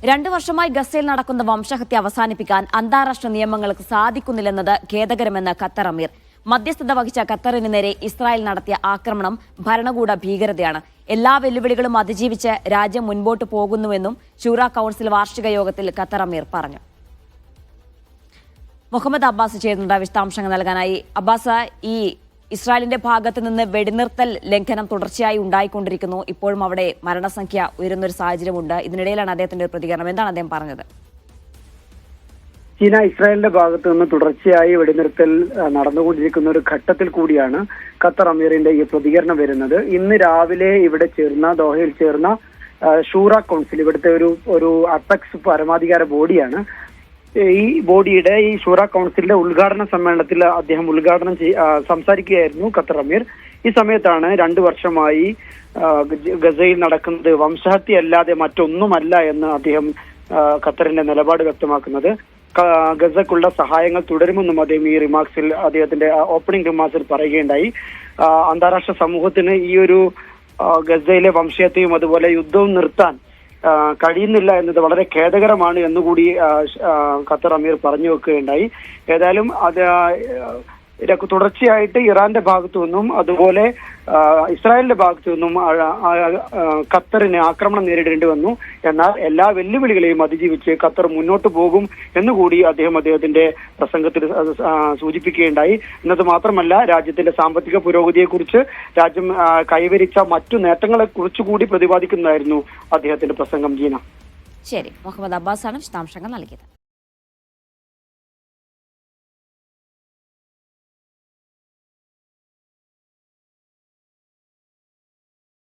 2 വർഷമായി ഗസയിൽ നടക്കുന്ന വംശഹത്യ അവസാനിപ്പിക്കാൻ അന്താരാഷ്ട്ര നിയമങ്ങൾക്ക് സാധിക്കുന്നില്ലെന്നത് ഖേദകരമെന്ന് ഖത്തർ അമീർ. മധ്യസ്ഥത വഹിച്ച ഖത്തറിന് നേരെ ഇസ്രായേൽ നടത്തിയ ആക്രമണം ഭരണകൂട ഭീകരതയാണ്. എല്ലാ വെല്ലുവിളികളും അതിജീവിച്ച് രാജ്യം മുൻപോട്ട് പോകുന്നുവെന്നും ശൂറ കൌൺസിൽ വാർഷിക യോഗത്തിൽ ഖത്തർ അമീർ പറഞ്ഞു. മുഹമ്മദ് അബ്ബാസ് ചേരുന്നുണ്ട് വിശദാംശങ്ങൾ നൽകാനായി. അബ്ബാസ്, ഈ ഇസ്രായേലിന്റെ ഭാഗത്ത് നിന്ന് വെടിനിർത്തൽ ലംഘനം തുടർച്ചയായി ഉണ്ടായിക്കൊണ്ടിരിക്കുന്നു. ഇപ്പോഴും അവിടെ മരണസംഖ്യ ഉയരുന്നൊരു സാഹചര്യമുണ്ട്. ഇതിനിടയിലാണ് അദ്ദേഹത്തിന്റെ പ്രതികരണം. എന്താണ് അദ്ദേഹം പറഞ്ഞത്? ചീന ഇസ്രായേലിന്റെ ഭാഗത്തു നിന്ന് തുടർച്ചയായി വെടിനിർത്തൽ നടന്നുകൊണ്ടിരിക്കുന്ന ഒരു ഘട്ടത്തിൽ കൂടിയാണ് ഖത്തർ അമീറിന്റെ ഈ പ്രതികരണം വരുന്നത്. ഇന്ന് രാവിലെ ഇവിടെ ദോഹയിൽ ചേർന്ന ഷൂറ കൗൺസിൽ, ഇവിടുത്തെ ഒരു അപെക്സ് പരമാധികാര ബോഡിയാണ്. ഈ ബോഡിയുടെ ഈ ഷൂറ കൗൺസിലിന്റെ ഉദ്ഘാടന സമ്മേളനത്തിൽ അദ്ദേഹം സംസാരിക്കുകയായിരുന്നു ഖത്തർ അമീർ. ഈ സമയത്താണ് 2 വർഷമായി ഗസയിൽ നടക്കുന്നത് വംശഹത്യ അല്ലാതെ മറ്റൊന്നുമല്ല എന്ന് അദ്ദേഹം ഖത്തറിന്റെ നിലപാട് വ്യക്തമാക്കുന്നത്. ഗസക്കുള്ള സഹായങ്ങൾ തുടരുമെന്നും അദ്ദേഹം ഈ റിമാർക്സിൽ, അദ്ദേഹത്തിന്റെ ഓപ്പണിംഗ് റിമാർക്സിൽ പറയുകയുണ്ടായി. അന്താരാഷ്ട്ര സമൂഹത്തിന് ഈ ഒരു ഗസയിലെ വംശഹത്യയും അതുപോലെ യുദ്ധവും നിർത്താൻ കഴിയുന്നില്ല എന്നത് വളരെ ഖേദകരമാണ് എന്നുകൂടി ഖത്തർ അമീർ പറഞ്ഞു വെക്കുകയുണ്ടായി. ഏതായാലും തുടർച്ചയായിട്ട് ഇറാന്റെ ഭാഗത്തു നിന്നും അതുപോലെ ഇസ്രായേലിന്റെ ഭാഗത്തു നിന്നും ഖത്തറിന് ആക്രമണം നേരിടേണ്ടി വന്നു. എന്നാൽ എല്ലാ വെല്ലുവിളികളെയും അതിജീവിച്ച് ഖത്തർ മുന്നോട്ട് പോകും എന്നുകൂടി അദ്ദേഹത്തിന്റെ പ്രസംഗത്തിൽ സൂചിപ്പിക്കുകയുണ്ടായി. എന്നത് മാത്രമല്ല, രാജ്യത്തിന്റെ സാമ്പത്തിക പുരോഗതിയെക്കുറിച്ച്, രാജ്യം കൈവരിച്ച മറ്റു നേട്ടങ്ങളെ കുറിച്ചുകൂടി പ്രതിപാദിക്കുന്നതായിരുന്നു അദ്ദേഹത്തിന്റെ പ്രസംഗം. ജീന. ശരി, മുഹമ്മദ് അബ്ബാസാണ് വിശദാംശങ്ങൾ നൽകിയത്.